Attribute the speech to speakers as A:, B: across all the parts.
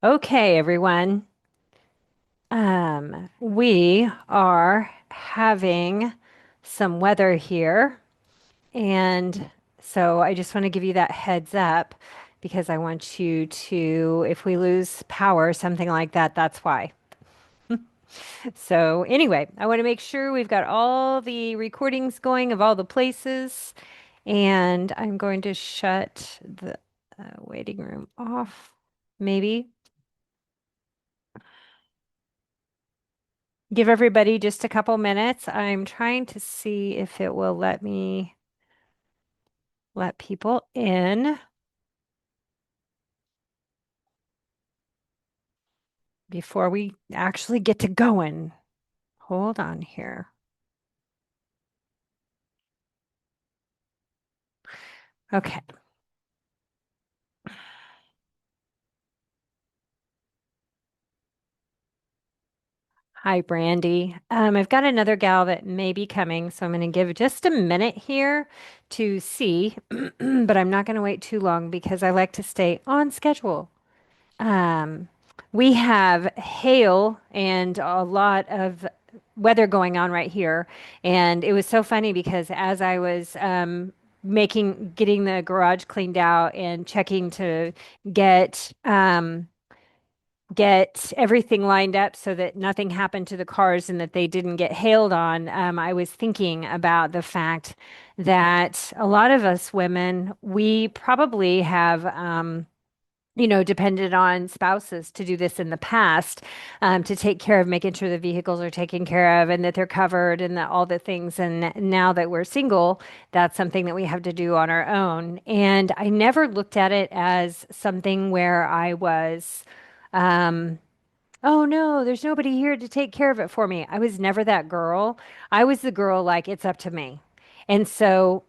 A: Okay, everyone. We are having some weather here, and so I just want to give you that heads up because I want you to, if we lose power, something like that, that's why. So, anyway, I want to make sure we've got all the recordings going of all the places, and I'm going to shut the waiting room off, maybe. Give everybody just a couple minutes. I'm trying to see if it will let me let people in before we actually get to going. Hold on here. Okay. Hi, Brandy. I've got another gal that may be coming, so I'm going to give just a minute here to see, but I'm not going to wait too long because I like to stay on schedule. Um, we have hail and a lot of weather going on right here. And it was so funny because as I was getting the garage cleaned out and checking to get, get everything lined up so that nothing happened to the cars and that they didn't get hailed on, I was thinking about the fact that a lot of us women, we probably have, depended on spouses to do this in the past, to take care of making sure the vehicles are taken care of and that they're covered and that all the things. And now that we're single, that's something that we have to do on our own. And I never looked at it as something where I was, um, oh no, there's nobody here to take care of it for me. I was never that girl. I was the girl like, it's up to me. And so,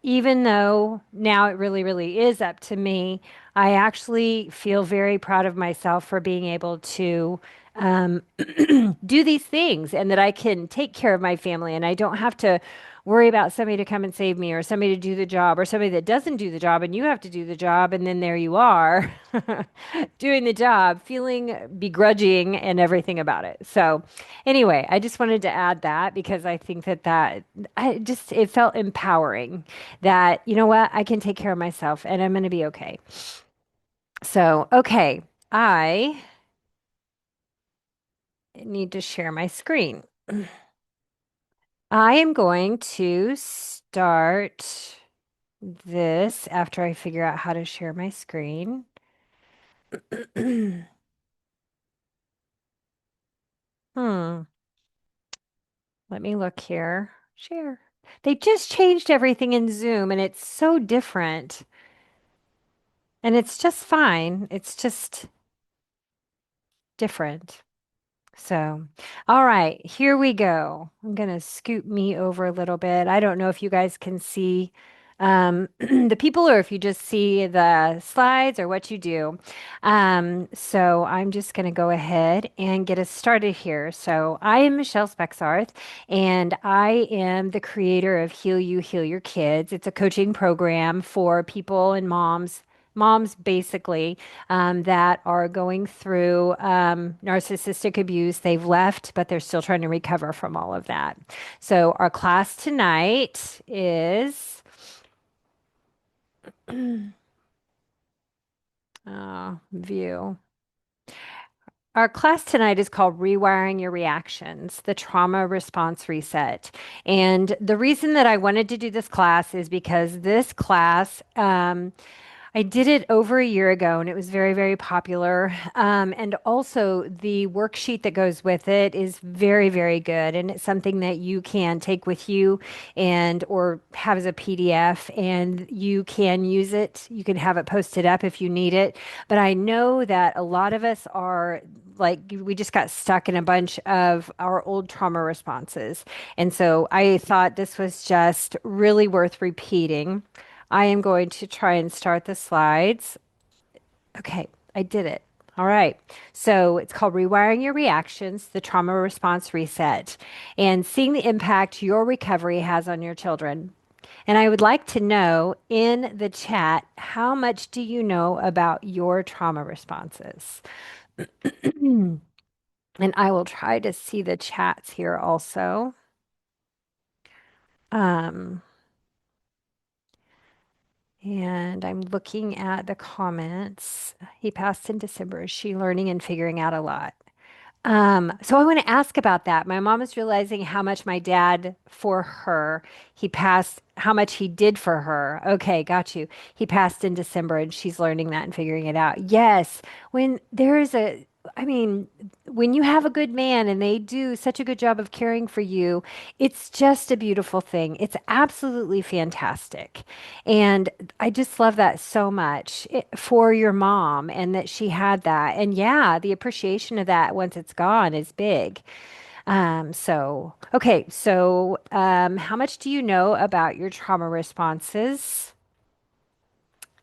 A: even though now it really, really is up to me, I actually feel very proud of myself for being able to do these things and that I can take care of my family and I don't have to worry about somebody to come and save me or somebody to do the job or somebody that doesn't do the job and you have to do the job and then there you are doing the job, feeling begrudging and everything about it. So, anyway, I just wanted to add that because I think that it felt empowering that, you know what, I can take care of myself and I'm going to be okay. So, okay, I need to share my screen. I am going to start this after I figure out how to share my screen. Hmm. Let me look here. Share. They just changed everything in Zoom and it's so different. And it's just fine. It's just different. So, all right, here we go. I'm going to scoot me over a little bit. I don't know if you guys can see the people or if you just see the slides or what you do. So I'm just going to go ahead and get us started here. So I am Michelle Spexarth, and I am the creator of Heal You, Heal Your Kids. It's a coaching program for people and moms basically that are going through narcissistic abuse. They've left, but they're still trying to recover from all of that. So, our class tonight is view. Our class tonight is called Rewiring Your Reactions, the Trauma Response Reset. And the reason that I wanted to do this class is because this class, I did it over a year ago and it was very, very popular. And also, the worksheet that goes with it is very, very good. And it's something that you can take with you and or have as a PDF and you can use it. You can have it posted up if you need it. But I know that a lot of us are like, we just got stuck in a bunch of our old trauma responses. And so I thought this was just really worth repeating. I am going to try and start the slides. Okay, I did it. All right. So it's called Rewiring Your Reactions, the Trauma Response Reset, and seeing the impact your recovery has on your children. And I would like to know in the chat, how much do you know about your trauma responses? And I will try to see the chats here also. Um, and I'm looking at the comments. He passed in December. Is she learning and figuring out a lot? So I want to ask about that. My mom is realizing how much my dad for her, he passed, how much he did for her. Okay, got you. He passed in December and she's learning that and figuring it out. Yes, when there is a, I mean, when you have a good man and they do such a good job of caring for you, it's just a beautiful thing. It's absolutely fantastic. And I just love that so much for your mom and that she had that. And yeah, the appreciation of that once it's gone is big. Okay, so how much do you know about your trauma responses?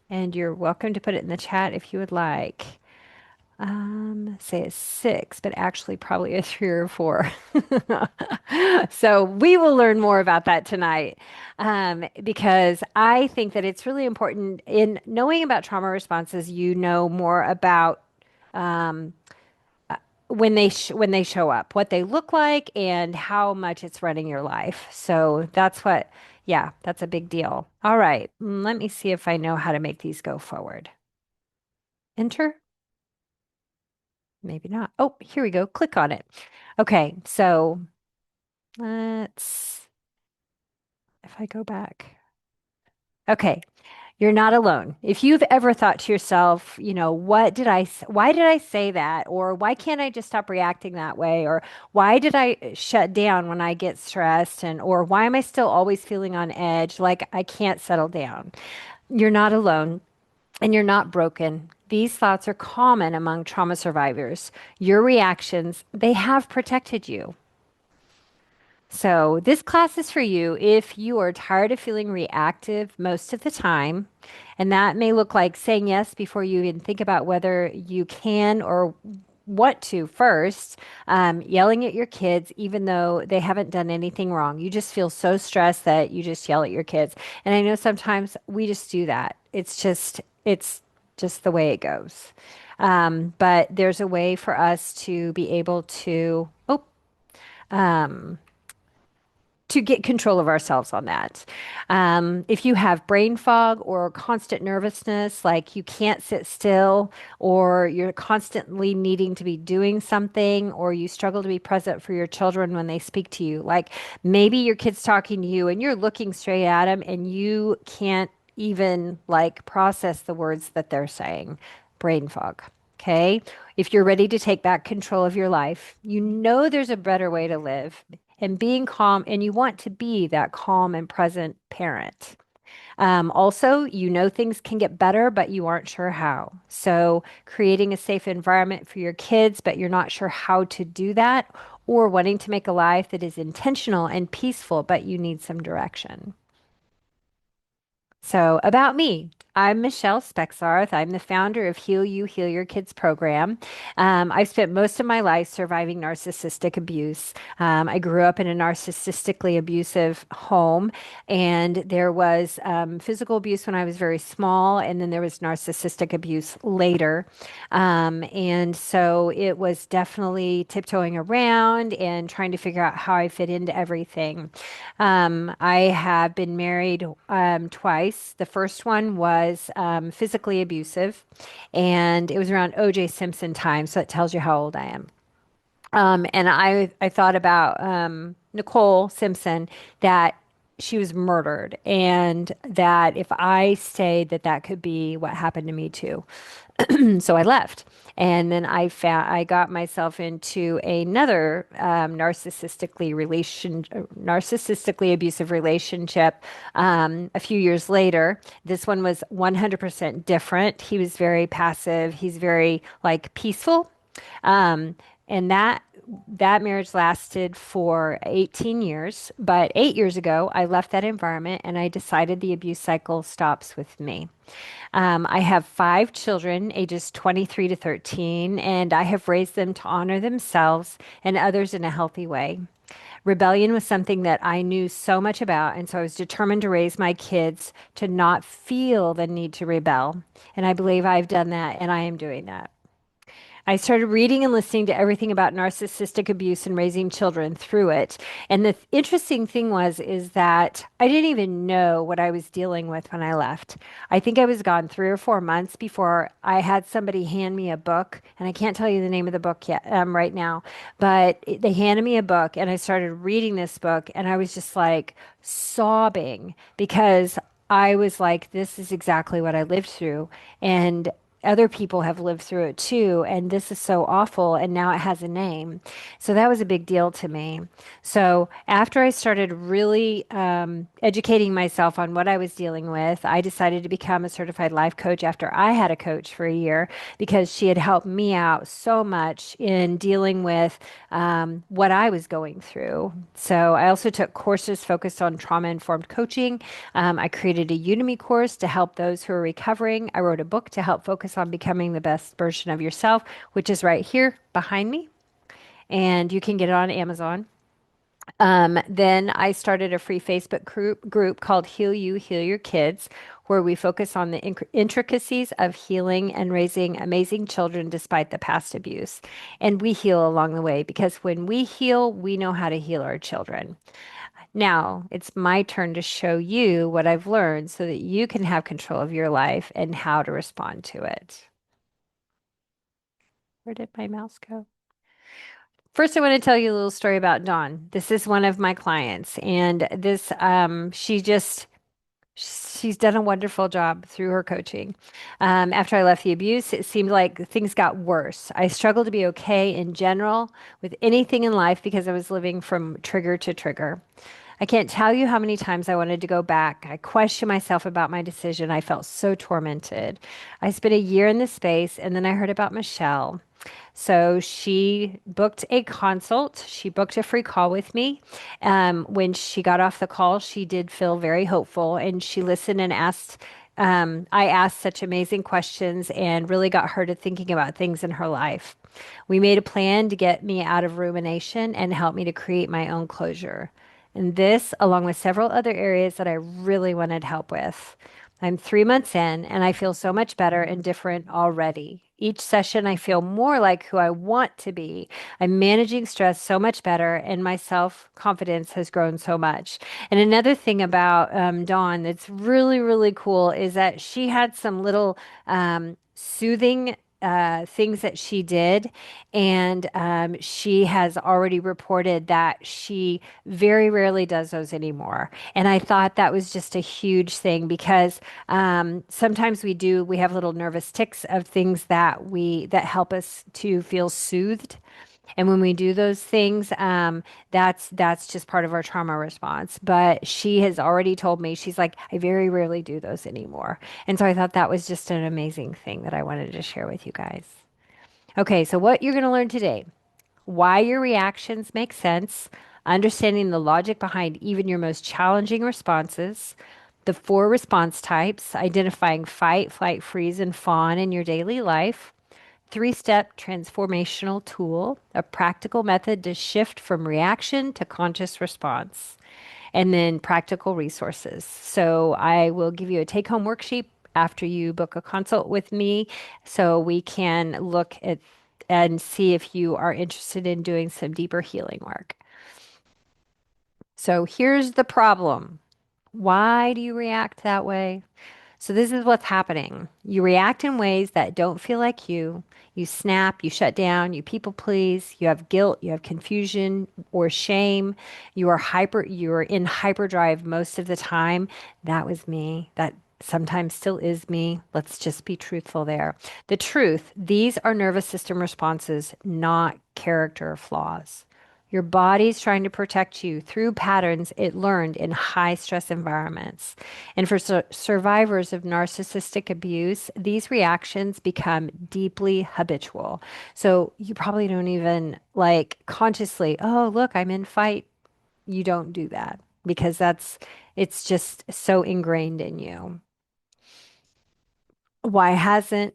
A: And you're welcome to put it in the chat if you would like. Say a six, but actually probably a three or four. So we will learn more about that tonight, because I think that it's really important in knowing about trauma responses. You know more about when they show up, what they look like, and how much it's running your life. So that's what, yeah, that's a big deal. All right, let me see if I know how to make these go forward. Enter. Maybe not. Oh, here we go. Click on it. Okay, so let's, if I go back. Okay, you're not alone. If you've ever thought to yourself, why did I say that? Or why can't I just stop reacting that way? Or why did I shut down when I get stressed? Or why am I still always feeling on edge? Like I can't settle down. You're not alone. And you're not broken. These thoughts are common among trauma survivors. Your reactions, they have protected you. So, this class is for you if you are tired of feeling reactive most of the time. And that may look like saying yes before you even think about whether you can or want to first, yelling at your kids, even though they haven't done anything wrong. You just feel so stressed that you just yell at your kids. And I know sometimes we just do that. It's just the way it goes. But there's a way for us to be able to get control of ourselves on that. If you have brain fog or constant nervousness, like you can't sit still, or you're constantly needing to be doing something, or you struggle to be present for your children when they speak to you, like maybe your kid's talking to you and you're looking straight at them and you can't even like process the words that they're saying. Brain fog. Okay. If you're ready to take back control of your life, you know there's a better way to live and being calm, and you want to be that calm and present parent. Also, you know things can get better, but you aren't sure how. So, creating a safe environment for your kids, but you're not sure how to do that, or wanting to make a life that is intentional and peaceful, but you need some direction. So, about me, I'm Michelle Spexarth. I'm the founder of Heal You, Heal Your Kids program. I've spent most of my life surviving narcissistic abuse. I grew up in a narcissistically abusive home, and there was physical abuse when I was very small, and then there was narcissistic abuse later. And so it was definitely tiptoeing around and trying to figure out how I fit into everything. I have been married twice. The first one was physically abusive, and it was around O.J. Simpson time, so it tells you how old I am. And I thought about Nicole Simpson, that she was murdered, and that if I stayed, that that could be what happened to me too. So I left. And then I got myself into another narcissistically abusive relationship a few years later. This one was 100% different. He was very passive. He's very like peaceful. And that marriage lasted for 18 years. But 8 years ago, I left that environment and I decided the abuse cycle stops with me. I have five children, ages 23 to 13, and I have raised them to honor themselves and others in a healthy way. Rebellion was something that I knew so much about. And so I was determined to raise my kids to not feel the need to rebel. And I believe I've done that and I am doing that. I started reading and listening to everything about narcissistic abuse and raising children through it. And the interesting thing is that I didn't even know what I was dealing with when I left. I think I was gone 3 or 4 months before I had somebody hand me a book, and I can't tell you the name of the book yet, right now, but they handed me a book, and I started reading this book, and I was just like sobbing because I was like, this is exactly what I lived through. And other people have lived through it too, and this is so awful, and now it has a name. So that was a big deal to me. So after I started really educating myself on what I was dealing with, I decided to become a certified life coach after I had a coach for a year because she had helped me out so much in dealing with what I was going through. So I also took courses focused on trauma informed coaching. I created a Udemy course to help those who are recovering. I wrote a book to help focus on becoming the best version of yourself, which is right here behind me. And you can get it on Amazon. Then I started a free Facebook group called Heal You, Heal Your Kids, where we focus on the intricacies of healing and raising amazing children despite the past abuse. And we heal along the way because when we heal, we know how to heal our children. Now it's my turn to show you what I've learned so that you can have control of your life and how to respond to it. Where did my mouse go? First, I want to tell you a little story about Dawn. This is one of my clients, and she's done a wonderful job through her coaching. After I left the abuse, it seemed like things got worse. I struggled to be okay in general with anything in life because I was living from trigger to trigger. I can't tell you how many times I wanted to go back. I questioned myself about my decision. I felt so tormented. I spent a year in this space, and then I heard about Michelle. So she booked a consult. She booked a free call with me. When she got off the call, she did feel very hopeful and she listened and asked. I asked such amazing questions and really got her to thinking about things in her life. We made a plan to get me out of rumination and help me to create my own closure. And this, along with several other areas that I really wanted help with. I'm 3 months in and I feel so much better and different already. Each session, I feel more like who I want to be. I'm managing stress so much better, and my self confidence has grown so much. And another thing about Dawn that's really, really cool is that she had some little soothing things that she did. And she has already reported that she very rarely does those anymore. And I thought that was just a huge thing because sometimes we have little nervous tics of things that help us to feel soothed. And when we do those things, that's just part of our trauma response. But she has already told me, she's like, I very rarely do those anymore. And so I thought that was just an amazing thing that I wanted to share with you guys. Okay, so what you're going to learn today, why your reactions make sense, understanding the logic behind even your most challenging responses, the 4 response types, identifying fight, flight, freeze, and fawn in your daily life, 3-step transformational tool, a practical method to shift from reaction to conscious response, and then practical resources. So I will give you a take home worksheet after you book a consult with me so we can look at and see if you are interested in doing some deeper healing work. So here's the problem. Why do you react that way? So this is what's happening. You react in ways that don't feel like you. You snap, you shut down, you people please, you have guilt, you have confusion or shame. You are in hyperdrive most of the time. That was me. That sometimes still is me. Let's just be truthful there. The truth, these are nervous system responses, not character flaws. Your body's trying to protect you through patterns it learned in high stress environments. And for survivors of narcissistic abuse, these reactions become deeply habitual. So you probably don't even like consciously, oh, look, I'm in fight. You don't do that because it's just so ingrained in you. Why hasn't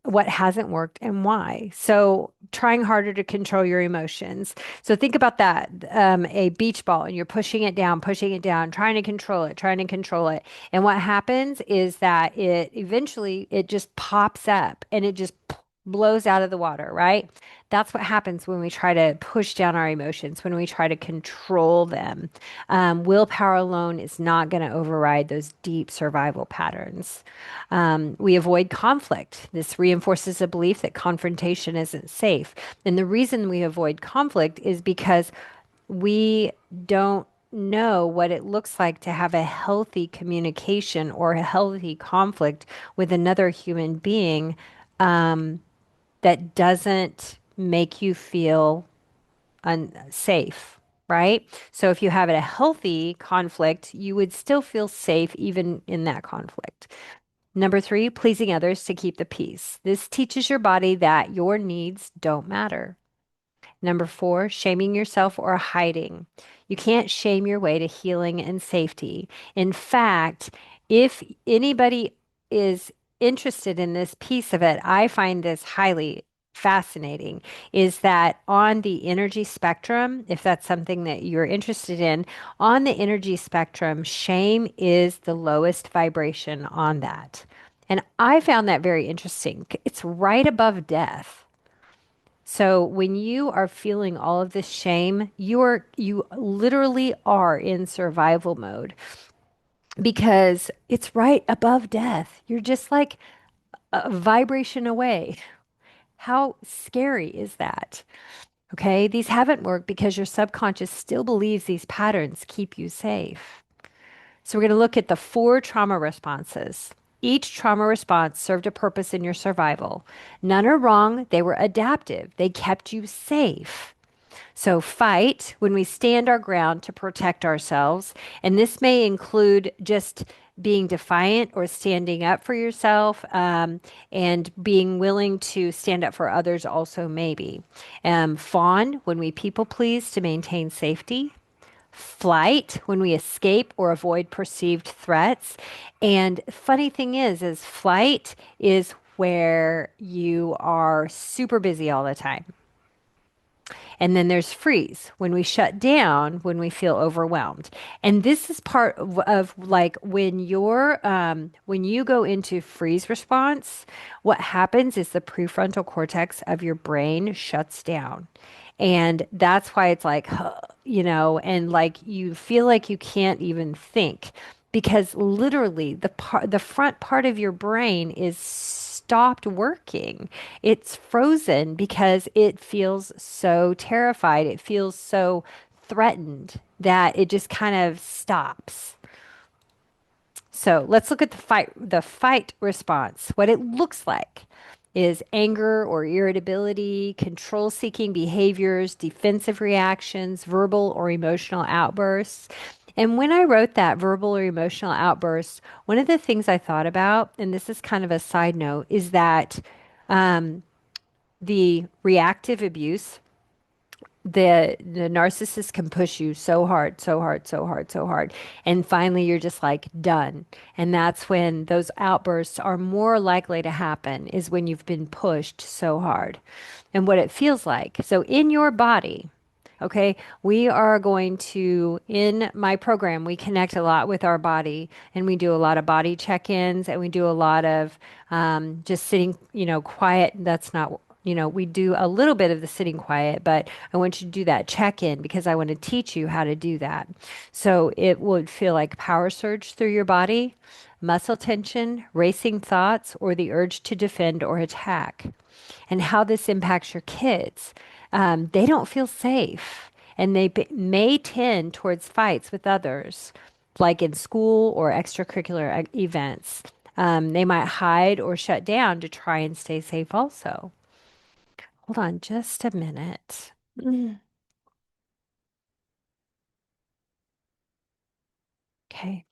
A: what hasn't worked and why. So, trying harder to control your emotions. So, think about that, a beach ball, and you're pushing it down, trying to control it, trying to control it. And what happens is that it eventually it just pops up and it just blows out of the water, right? That's what happens when we try to push down our emotions, when we try to control them. Willpower alone is not going to override those deep survival patterns. We avoid conflict. This reinforces a belief that confrontation isn't safe. And the reason we avoid conflict is because we don't know what it looks like to have a healthy communication or a healthy conflict with another human being that doesn't make you feel unsafe, right? So if you have a healthy conflict, you would still feel safe even in that conflict. Number three, pleasing others to keep the peace. This teaches your body that your needs don't matter. Number four, shaming yourself or hiding. You can't shame your way to healing and safety. In fact, if anybody is interested in this piece of it, I find this highly fascinating, is that on the energy spectrum, if that's something that you're interested in, on the energy spectrum, shame is the lowest vibration on that. And I found that very interesting. It's right above death. So when you are feeling all of this shame, you literally are in survival mode because it's right above death. You're just like a vibration away. How scary is that? Okay, these haven't worked because your subconscious still believes these patterns keep you safe. So we're going to look at the four trauma responses. Each trauma response served a purpose in your survival. None are wrong, they were adaptive. They kept you safe. So, fight, when we stand our ground to protect ourselves. And this may include just being defiant or standing up for yourself, and being willing to stand up for others, also, maybe. Fawn, when we people please to maintain safety. Flight, when we escape or avoid perceived threats. And funny thing is flight is where you are super busy all the time. And then there's freeze, when we shut down, when we feel overwhelmed. And this is part of like when you go into freeze response, what happens is the prefrontal cortex of your brain shuts down. And that's why it's like, and like you feel like you can't even think because literally the front part of your brain is stopped working. It's frozen because it feels so terrified. It feels so threatened that it just kind of stops. So let's look at the fight response. What it looks like is anger or irritability, control seeking behaviors, defensive reactions, verbal or emotional outbursts. And when I wrote that verbal or emotional outburst, one of the things I thought about, and this is kind of a side note, is that the reactive abuse, the narcissist can push you so hard, so hard, so hard, so hard. And finally you're just like done. And that's when those outbursts are more likely to happen, is when you've been pushed so hard. And what it feels like. So in your body, okay, we are going to, in my program, we connect a lot with our body and we do a lot of body check ins and we do a lot of just sitting, quiet. That's not, we do a little bit of the sitting quiet, but I want you to do that check in because I want to teach you how to do that. So it would feel like power surge through your body, muscle tension, racing thoughts, or the urge to defend or attack. And how this impacts your kids. They don't feel safe and they may tend towards fights with others, like in school or extracurricular events. They might hide or shut down to try and stay safe also. Hold on just a minute. Mm. Okay,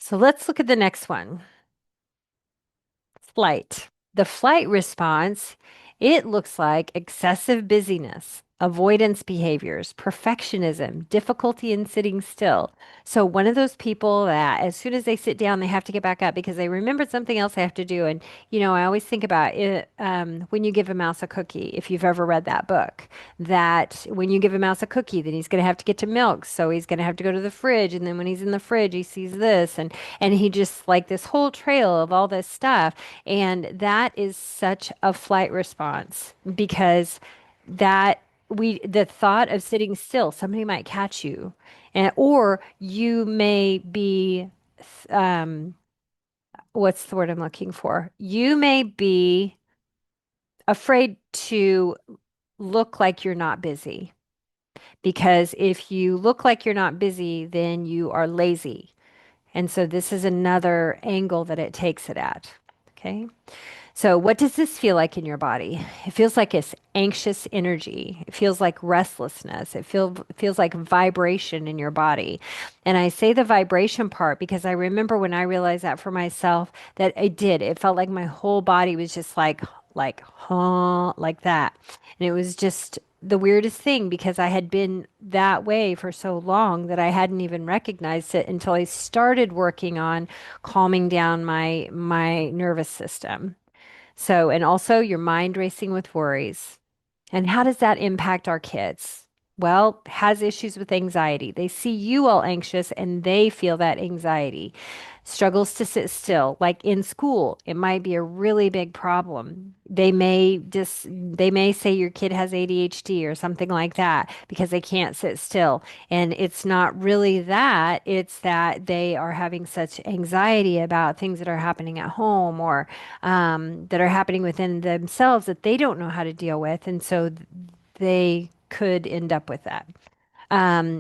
A: so let's look at the next one. Flight. The flight response, it looks like excessive busyness. avoidance behaviors, perfectionism, difficulty in sitting still. So, one of those people that as soon as they sit down, they have to get back up because they remembered something else they have to do. And, I always think about it when you give a mouse a cookie, if you've ever read that book, that when you give a mouse a cookie, then he's going to have to get to milk. So, he's going to have to go to the fridge. And then when he's in the fridge, he sees this. And he just like this whole trail of all this stuff. And that is such a flight response because that the thought of sitting still, somebody might catch you, and or you may be, um, what's the word I'm looking for? You may be afraid to look like you're not busy because if you look like you're not busy, then you are lazy. And so this is another angle that it takes it at. Okay. So, what does this feel like in your body? It feels like it's anxious energy. It feels like restlessness. It feels like vibration in your body. And I say the vibration part because I remember when I realized that for myself that it did. It felt like my whole body was just huh, like that. And it was just the weirdest thing because I had been that way for so long that I hadn't even recognized it until I started working on calming down my nervous system. So, and also your mind racing with worries. And how does that impact our kids? Well, has issues with anxiety. They see you all anxious and they feel that anxiety. Struggles to sit still, like in school, it might be a really big problem. They may say your kid has ADHD or something like that because they can't sit still. And it's not really that, it's that they are having such anxiety about things that are happening at home or that are happening within themselves that they don't know how to deal with. And so they could end up with that.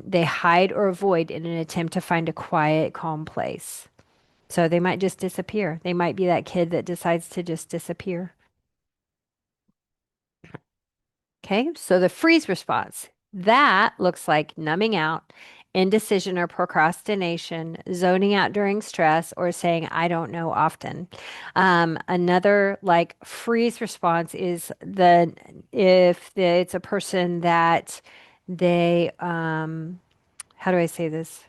A: They hide or avoid in an attempt to find a quiet, calm place. So they might just disappear. They might be that kid that decides to just disappear. Okay, so the freeze response, that looks like numbing out, indecision or procrastination, zoning out during stress, or saying, I don't know often. Another like freeze response is if it's a person that they, how do I say this?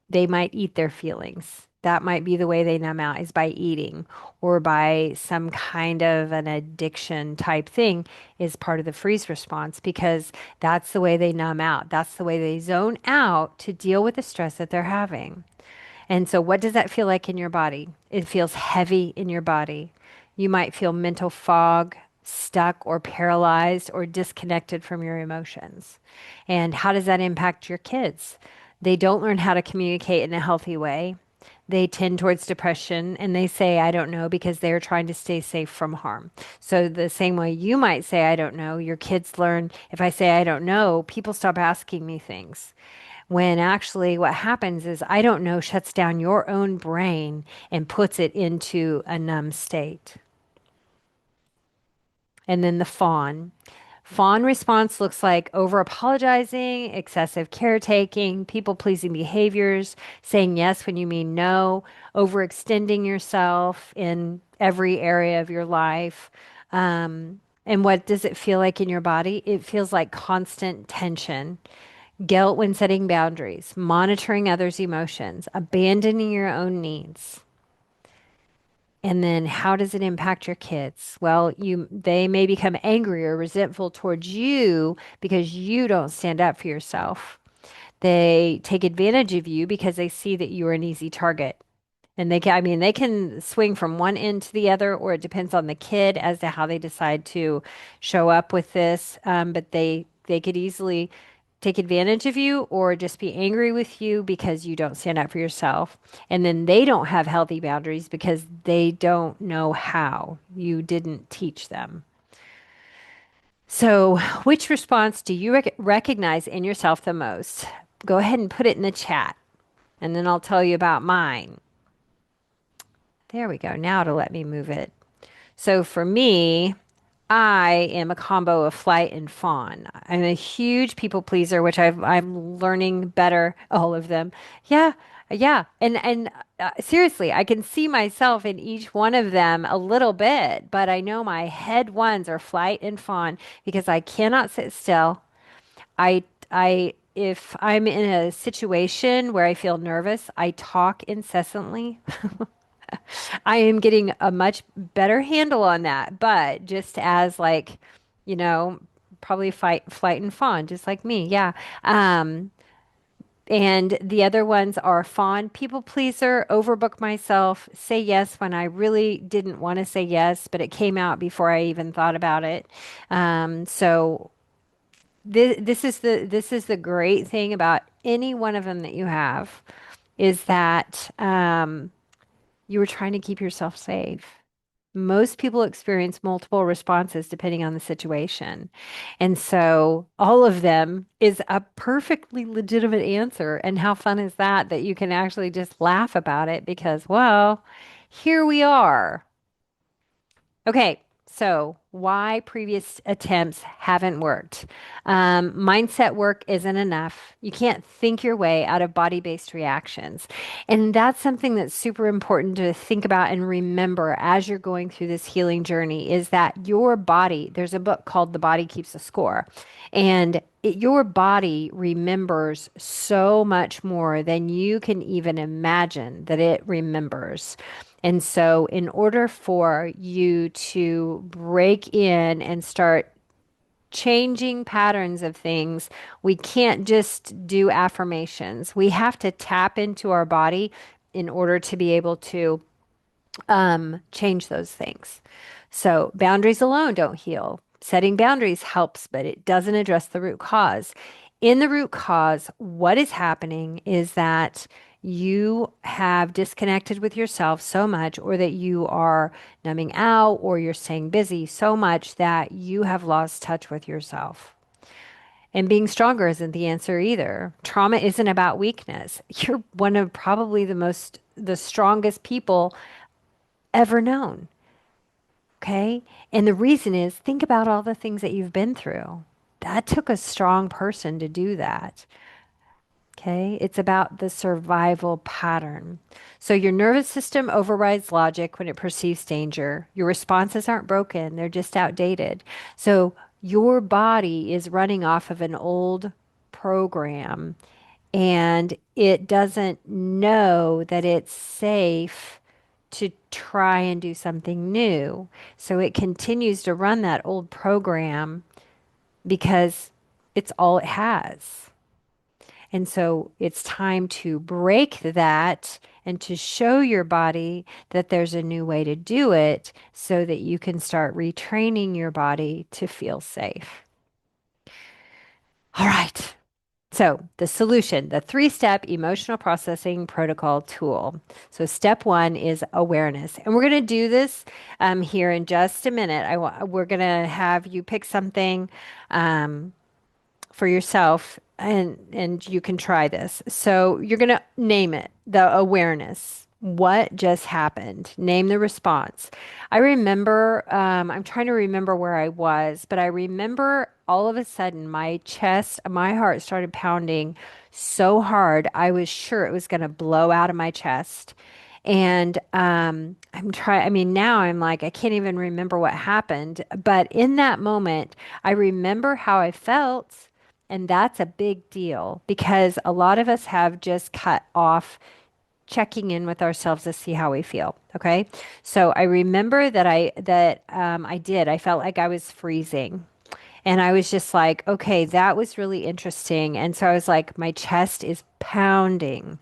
A: They might eat their feelings. That might be the way they numb out is by eating or by some kind of an addiction type thing is part of the freeze response because that's the way they numb out. That's the way they zone out to deal with the stress that they're having. And so, what does that feel like in your body? It feels heavy in your body. You might feel mental fog, stuck or paralyzed or disconnected from your emotions. And how does that impact your kids? They don't learn how to communicate in a healthy way. They tend towards depression and they say, I don't know, because they're trying to stay safe from harm. So, the same way you might say, I don't know, your kids learn, if I say, I don't know, people stop asking me things. When actually what happens is, I don't know, shuts down your own brain and puts it into a numb state. And then the fawn. Fawn response looks like over apologizing, excessive caretaking, people pleasing behaviors, saying yes when you mean no, overextending yourself in every area of your life. And what does it feel like in your body? It feels like constant tension, guilt when setting boundaries, monitoring others' emotions, abandoning your own needs. And then how does it impact your kids? Well, they may become angry or resentful towards you because you don't stand up for yourself. They take advantage of you because they see that you're an easy target. And they can swing from one end to the other, or it depends on the kid as to how they decide to show up with this. But they could easily take advantage of you or just be angry with you because you don't stand up for yourself. And then they don't have healthy boundaries because they don't know how. You didn't teach them. So, which response do you recognize in yourself the most? Go ahead and put it in the chat, and then I'll tell you about mine. There we go. Now to let me move it. So for me, I am a combo of flight and fawn. I'm a huge people pleaser, which I'm learning better, all of them. Yeah, yeah. And seriously, I can see myself in each one of them a little bit, but I know my head ones are flight and fawn because I cannot sit still. if I'm in a situation where I feel nervous, I talk incessantly. I am getting a much better handle on that, but just as like, you know, probably flight, and fawn, just like me. Yeah. Um, and the other ones are fawn, people pleaser, overbook myself, say yes when I really didn't want to say yes, but it came out before I even thought about it. So this is the great thing about any one of them that you have is that you were trying to keep yourself safe. Most people experience multiple responses depending on the situation. And so all of them is a perfectly legitimate answer. And how fun is that that you can actually just laugh about it because, well, here we are. Okay, so why previous attempts haven't worked? Mindset work isn't enough. You can't think your way out of body-based reactions. And that's something that's super important to think about and remember as you're going through this healing journey is that your body, there's a book called The Body Keeps the Score, and your body remembers so much more than you can even imagine that it remembers. And so, in order for you to break in and start changing patterns of things, we can't just do affirmations. We have to tap into our body in order to be able to change those things. So boundaries alone don't heal. Setting boundaries helps, but it doesn't address the root cause. In the root cause, what is happening is that you have disconnected with yourself so much, or that you are numbing out, or you're staying busy so much that you have lost touch with yourself. And being stronger isn't the answer either. Trauma isn't about weakness. You're one of probably the strongest people ever known. Okay. And the reason is think about all the things that you've been through. That took a strong person to do that. Okay. It's about the survival pattern. So your nervous system overrides logic when it perceives danger. Your responses aren't broken, they're just outdated. So your body is running off of an old program and it doesn't know that it's safe to try and do something new. So it continues to run that old program because it's all it has. And so it's time to break that and to show your body that there's a new way to do it so that you can start retraining your body to feel safe. All right. So, the solution, the three-step emotional processing protocol tool. So, step one is awareness. And we're going to do this here in just a minute. We're going to have you pick something for yourself and you can try this. So you're going to name it, the awareness. What just happened? Name the response. I remember, I'm trying to remember where I was, but I remember all of a sudden my chest, my heart started pounding so hard. I was sure it was going to blow out of my chest. And I mean, now I'm like, I can't even remember what happened. But in that moment, I remember how I felt. And that's a big deal because a lot of us have just cut off checking in with ourselves to see how we feel. Okay. So I remember I did. I felt like I was freezing. And I was just like, okay, that was really interesting. And so I was like, my chest is pounding.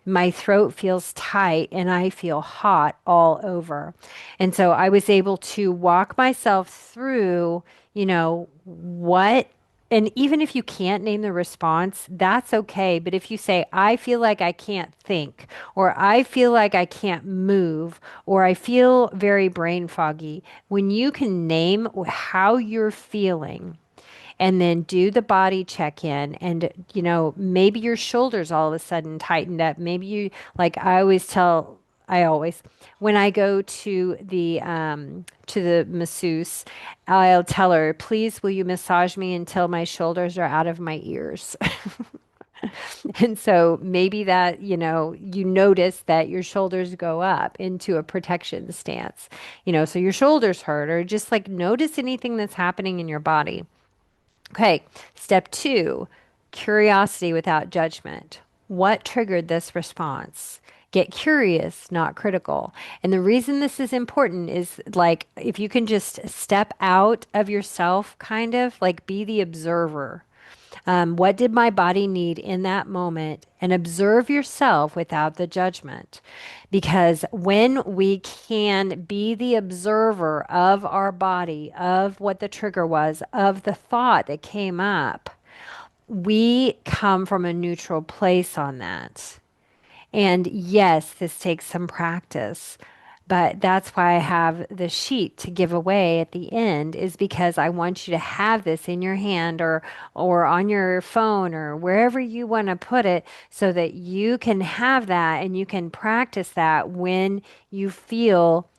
A: My throat feels tight and I feel hot all over. And so I was able to walk myself through, what, and even if you can't name the response, that's okay. But if you say, I feel like I can't think, or I feel like I can't move, or I feel very brain foggy, when you can name how you're feeling, and then do the body check in and maybe your shoulders all of a sudden tightened up, maybe you, like I always when I go to the masseuse, I'll tell her, please will you massage me until my shoulders are out of my ears. And so maybe that, you notice that your shoulders go up into a protection stance, so your shoulders hurt, or just like notice anything that's happening in your body. Okay, step two, curiosity without judgment. What triggered this response? Get curious, not critical. And the reason this is important is like if you can just step out of yourself, kind of like be the observer. What did my body need in that moment? And observe yourself without the judgment. Because when we can be the observer of our body, of what the trigger was, of the thought that came up, we come from a neutral place on that. And yes, this takes some practice, but that's why I have the sheet to give away at the end is because I want you to have this in your hand or on your phone or wherever you want to put it so that you can have that and you can practice that when you feel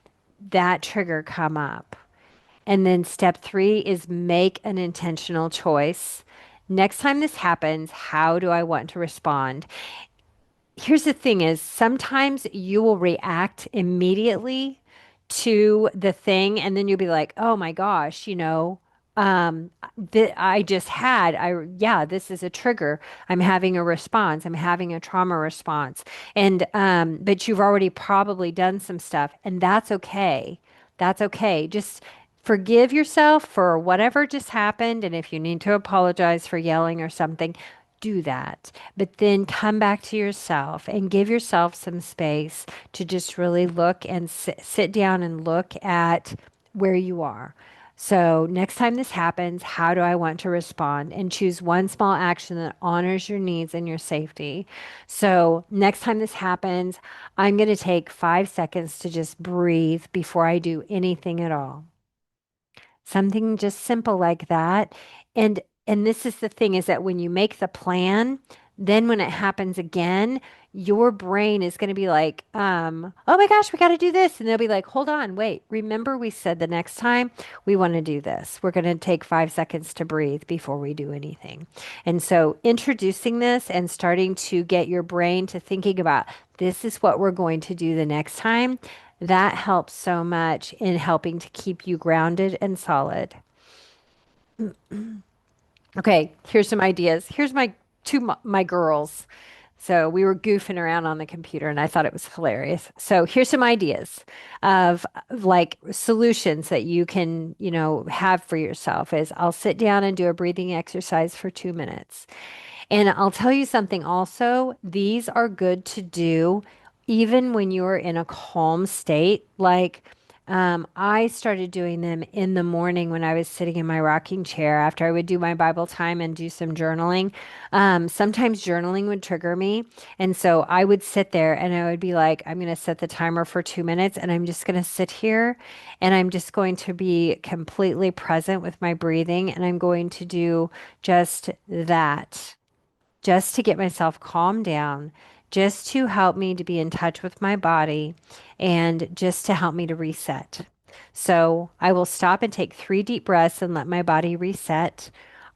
A: that trigger come up. And then step three is make an intentional choice. Next time this happens, how do I want to respond? Here's the thing is sometimes you will react immediately to the thing and then you'll be like, "Oh my gosh, I just had I yeah, this is a trigger. I'm having a response. I'm having a trauma response." And but you've already probably done some stuff and that's okay. That's okay. Just forgive yourself for whatever just happened and if you need to apologize for yelling or something, do that. But then come back to yourself and give yourself some space to just really look and sit down and look at where you are. So, next time this happens, how do I want to respond? And choose one small action that honors your needs and your safety. So, next time this happens, I'm going to take 5 seconds to just breathe before I do anything at all. Something just simple like that. And this is the thing is that when you make the plan, then when it happens again, your brain is going to be like, oh my gosh, we got to do this. And they'll be like, hold on, wait, remember we said the next time we want to do this. We're going to take 5 seconds to breathe before we do anything. And so introducing this and starting to get your brain to thinking about this is what we're going to do the next time that helps so much in helping to keep you grounded and solid. Okay, here's some ideas. Here's my my girls. So we were goofing around on the computer and I thought it was hilarious. So here's some ideas of like solutions that you can, have for yourself is I'll sit down and do a breathing exercise for 2 minutes. And I'll tell you something also, these are good to do even when you're in a calm state. Like, I started doing them in the morning when I was sitting in my rocking chair after I would do my Bible time and do some journaling. Sometimes journaling would trigger me. And so I would sit there and I would be like, I'm going to set the timer for 2 minutes and I'm just going to sit here and I'm just going to be completely present with my breathing and I'm going to do just that just to get myself calmed down, just to help me to be in touch with my body, and just to help me to reset. So I will stop and take 3 deep breaths and let my body reset.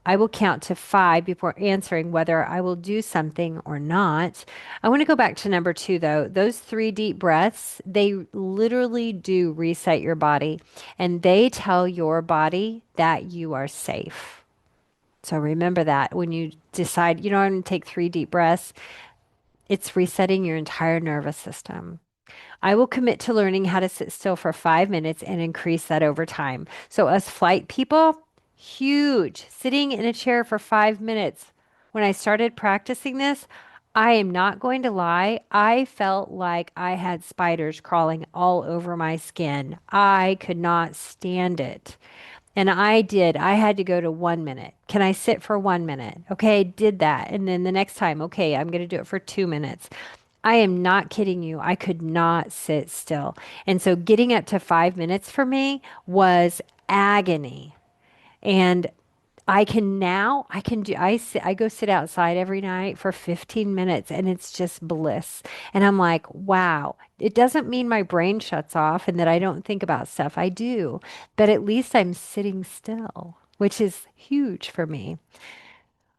A: I will count to 5 before answering whether I will do something or not. I want to go back to number 2, though. Those 3 deep breaths, they literally do reset your body, and they tell your body that you are safe. So remember that when you decide, I'm going to take 3 deep breaths, it's resetting your entire nervous system. I will commit to learning how to sit still for 5 minutes and increase that over time. So, us flight people, huge. Sitting in a chair for 5 minutes. When I started practicing this, I am not going to lie. I felt like I had spiders crawling all over my skin. I could not stand it. And I did. I had to go to 1 minute. Can I sit for 1 minute? Okay, I did that. And then the next time, okay, I'm going to do it for 2 minutes. I am not kidding you. I could not sit still. And so getting up to 5 minutes for me was agony. And I go sit outside every night for 15 minutes and it's just bliss. And I'm like, wow, it doesn't mean my brain shuts off and that I don't think about stuff. I do, but at least I'm sitting still, which is huge for me.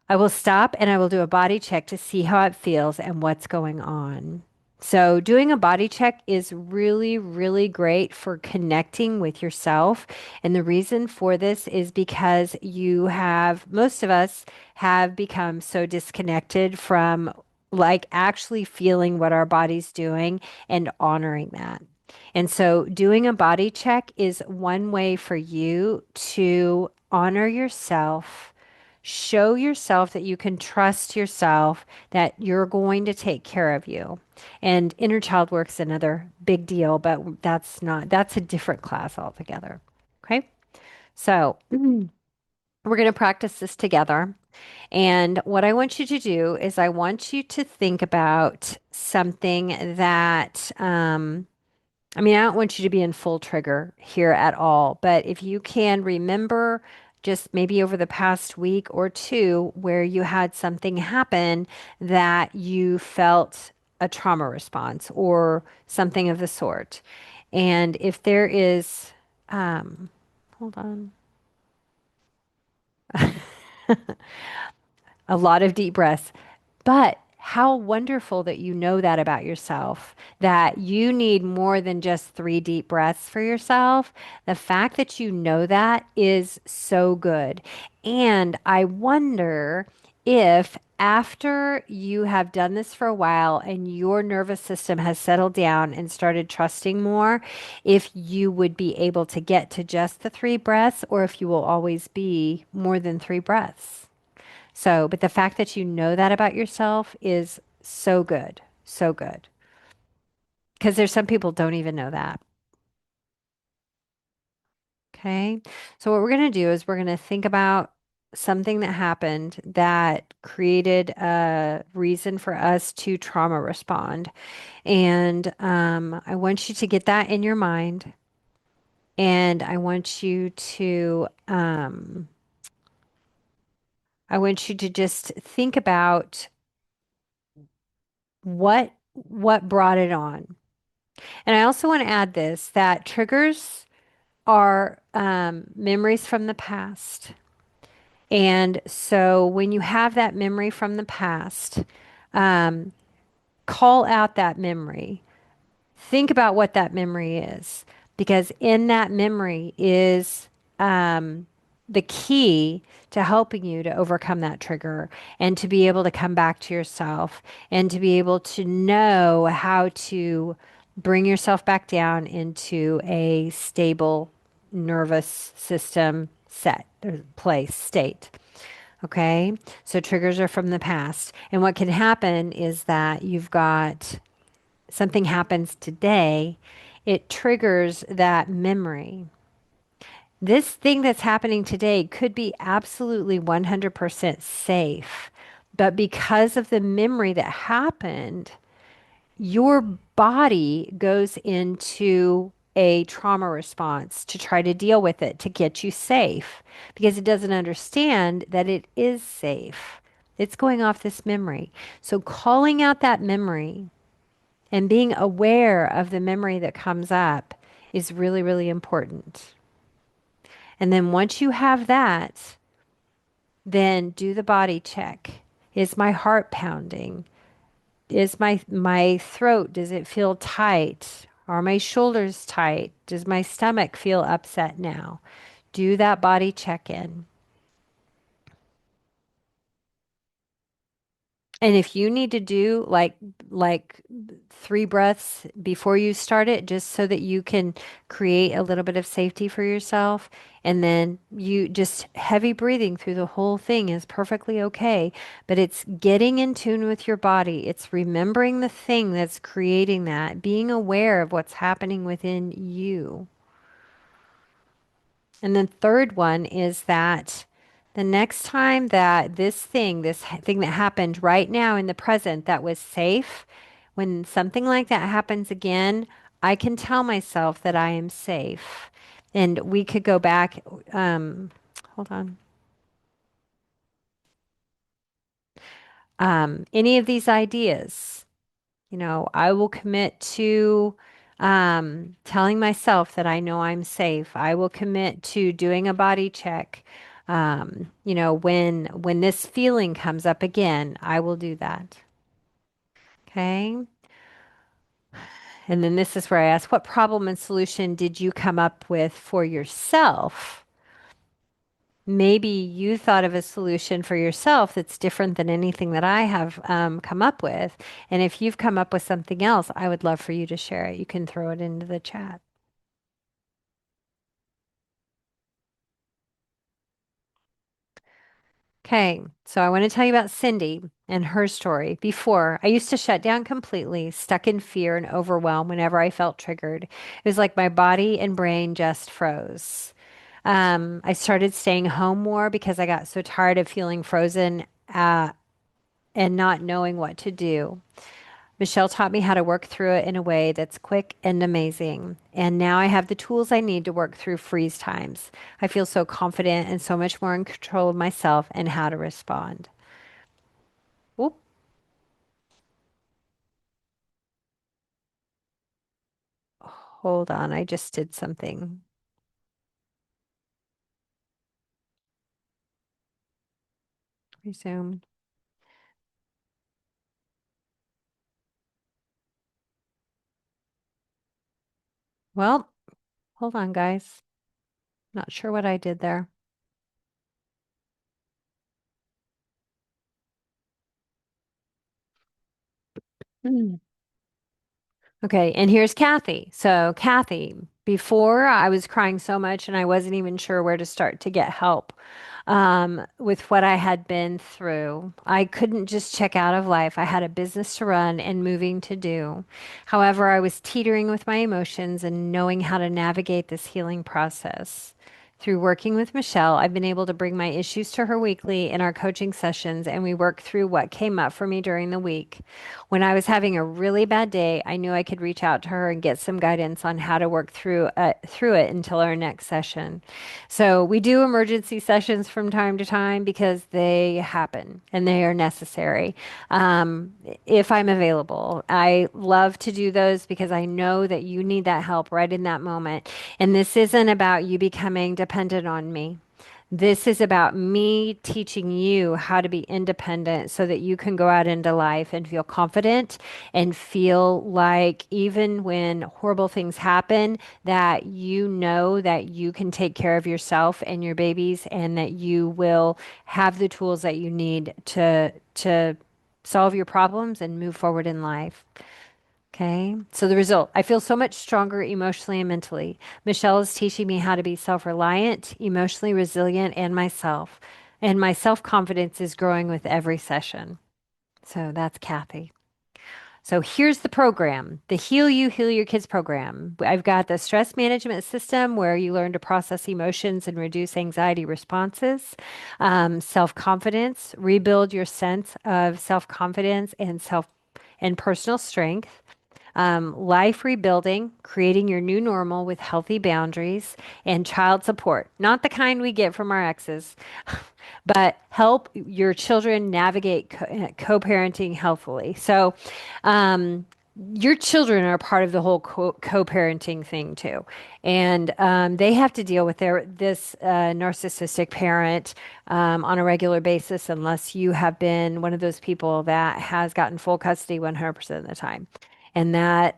A: I will stop and I will do a body check to see how it feels and what's going on. So, doing a body check is really, really great for connecting with yourself. And the reason for this is because most of us have become so disconnected from like actually feeling what our body's doing and honoring that. And so, doing a body check is one way for you to honor yourself, show yourself that you can trust yourself, that you're going to take care of you. And inner child work's another big deal, but that's a different class altogether. Okay. So we're going to practice this together. And what I want you to do is I want you to think about something that, I don't want you to be in full trigger here at all, but if you can remember just maybe over the past week or two where you had something happen that you felt a trauma response or something of the sort. And if there is, hold on, a lot of deep breaths. But how wonderful that you know that about yourself, that you need more than just three deep breaths for yourself. The fact that you know that is so good. And I wonder if after you have done this for a while and your nervous system has settled down and started trusting more, if you would be able to get to just the three breaths or if you will always be more than three breaths. So, but the fact that you know that about yourself is so good. So good. Because there's some people don't even know that. Okay. So what we're going to do is we're going to think about something that happened that created a reason for us to trauma respond. And I want you to get that in your mind. And I want you to just think about what brought it on. And I also want to add this that triggers are memories from the past. And so when you have that memory from the past, um, call out that memory. Think about what that memory is, because in that memory is the key to helping you to overcome that trigger and to be able to come back to yourself and to be able to know how to bring yourself back down into a stable nervous system set or place state. Okay. So triggers are from the past. And what can happen is that you've got something happens today, it triggers that memory. This thing that's happening today could be absolutely 100% safe, but because of the memory that happened, your body goes into a trauma response to try to deal with it, to get you safe, because it doesn't understand that it is safe. It's going off this memory. So calling out that memory and being aware of the memory that comes up is really, really important. And then once you have that, then do the body check. Is my heart pounding? Is my throat, does it feel tight? Are my shoulders tight? Does my stomach feel upset now? Do that body check in. And if you need to do like three breaths before you start it, just so that you can create a little bit of safety for yourself, and then you just heavy breathing through the whole thing is perfectly okay. But it's getting in tune with your body. It's remembering the thing that's creating that, being aware of what's happening within you. And then third one is that the next time that this thing that happened right now in the present that was safe, when something like that happens again, I can tell myself that I am safe. And we could go back, hold on. Any of these ideas. I will commit to telling myself that I know I'm safe. I will commit to doing a body check. When this feeling comes up again, I will do that. Okay. And then this is where I ask, what problem and solution did you come up with for yourself? Maybe you thought of a solution for yourself that's different than anything that I have come up with. And if you've come up with something else, I would love for you to share it. You can throw it into the chat. Okay, so I want to tell you about Cindy and her story. Before, I used to shut down completely, stuck in fear and overwhelm whenever I felt triggered. It was like my body and brain just froze. I started staying home more because I got so tired of feeling frozen and not knowing what to do. Michelle taught me how to work through it in a way that's quick and amazing. And now I have the tools I need to work through freeze times. I feel so confident and so much more in control of myself and how to respond. Oop, hold on. I just did something. Resume. Well, hold on, guys. Not sure what I did there. Hmm. Okay, and here's Kathy. So, Kathy, before I was crying so much and I wasn't even sure where to start to get help with what I had been through. I couldn't just check out of life. I had a business to run and moving to do. However, I was teetering with my emotions and knowing how to navigate this healing process. Through working with Michelle, I've been able to bring my issues to her weekly in our coaching sessions, and we work through what came up for me during the week. When I was having a really bad day, I knew I could reach out to her and get some guidance on how to work through it until our next session. So we do emergency sessions from time to time because they happen and they are necessary. If I'm available, I love to do those because I know that you need that help right in that moment. And this isn't about you becoming dependent on me. This is about me teaching you how to be independent so that you can go out into life and feel confident and feel like even when horrible things happen, that you know that you can take care of yourself and your babies and that you will have the tools that you need to solve your problems and move forward in life. Okay. So the result, I feel so much stronger emotionally and mentally. Michelle is teaching me how to be self-reliant, emotionally resilient, and myself. And my self-confidence is growing with every session. So that's Kathy. So here's the program, the Heal You, Heal Your Kids program. I've got the stress management system where you learn to process emotions and reduce anxiety responses, self-confidence, rebuild your sense of self-confidence and personal strength, life rebuilding, creating your new normal with healthy boundaries, and child support. Not the kind we get from our exes, but help your children navigate co-parenting healthfully. So, your children are part of the whole co-parenting thing too, and they have to deal with this narcissistic parent on a regular basis, unless you have been one of those people that has gotten full custody 100% of the time, and that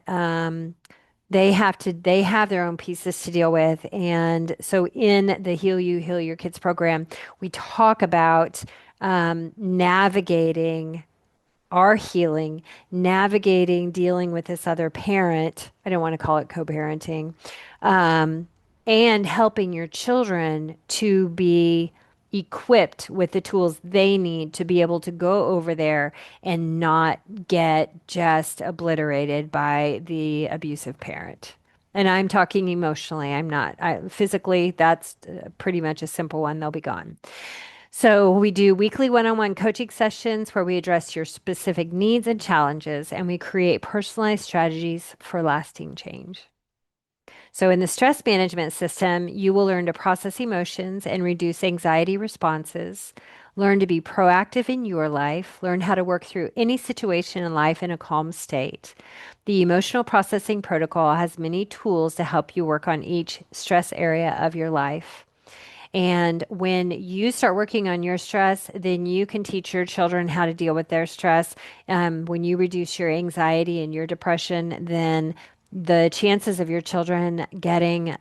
A: they have their own pieces to deal with. And so in the Heal You, Heal Your Kids program, we talk about navigating our healing, navigating dealing with this other parent. I don't want to call it co-parenting, um, and helping your children to be equipped with the tools they need to be able to go over there and not get just obliterated by the abusive parent. And I'm talking emotionally. I'm not. Physically, that's pretty much a simple one. They'll be gone. So we do weekly one-on-one coaching sessions where we address your specific needs and challenges, and we create personalized strategies for lasting change. So in the stress management system, you will learn to process emotions and reduce anxiety responses, learn to be proactive in your life, learn how to work through any situation in life in a calm state. The emotional processing protocol has many tools to help you work on each stress area of your life. And when you start working on your stress, then you can teach your children how to deal with their stress. When you reduce your anxiety and your depression, then the chances of your children getting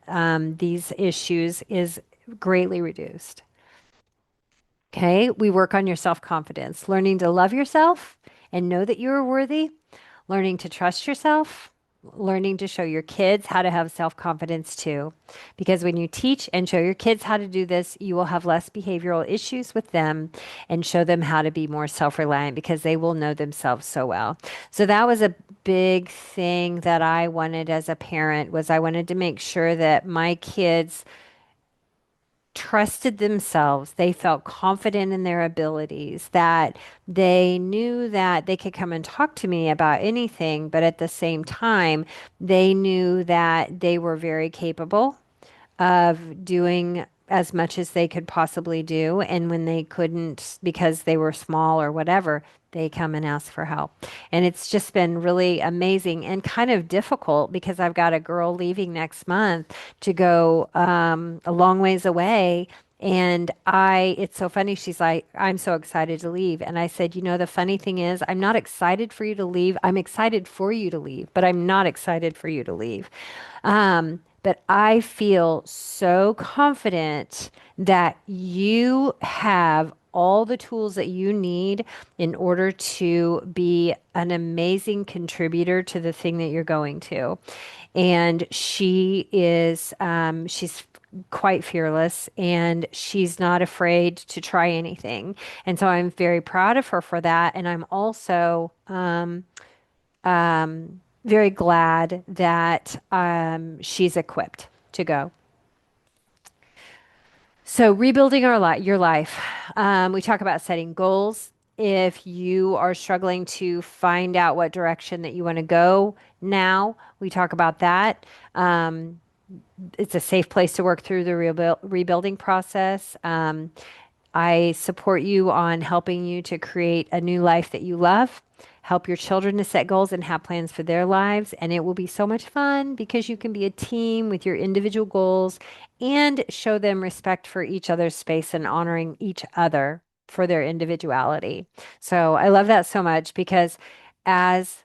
A: these issues is greatly reduced. Okay, we work on your self confidence, learning to love yourself and know that you are worthy, learning to trust yourself, learning to show your kids how to have self confidence too. Because when you teach and show your kids how to do this, you will have less behavioral issues with them and show them how to be more self reliant because they will know themselves so well. So that was a big thing that I wanted as a parent was I wanted to make sure that my kids trusted themselves. They felt confident in their abilities, that they knew that they could come and talk to me about anything, but at the same time, they knew that they were very capable of doing as much as they could possibly do. And when they couldn't, because they were small or whatever, they come and ask for help. And it's just been really amazing and kind of difficult because I've got a girl leaving next month to go a long ways away. And it's so funny. She's like, I'm so excited to leave. And I said, the funny thing is, I'm not excited for you to leave. I'm excited for you to leave, but I'm not excited for you to leave. But I feel so confident that you have all the tools that you need in order to be an amazing contributor to the thing that you're going to. And she's quite fearless and she's not afraid to try anything. And so I'm very proud of her for that. And I'm also, very glad that she's equipped to go. So, rebuilding your life. We talk about setting goals. If you are struggling to find out what direction that you want to go now, we talk about that. It's a safe place to work through the rebuilding process. I support you on helping you to create a new life that you love. Help your children to set goals and have plans for their lives. And it will be so much fun because you can be a team with your individual goals and show them respect for each other's space and honoring each other for their individuality. So I love that so much because as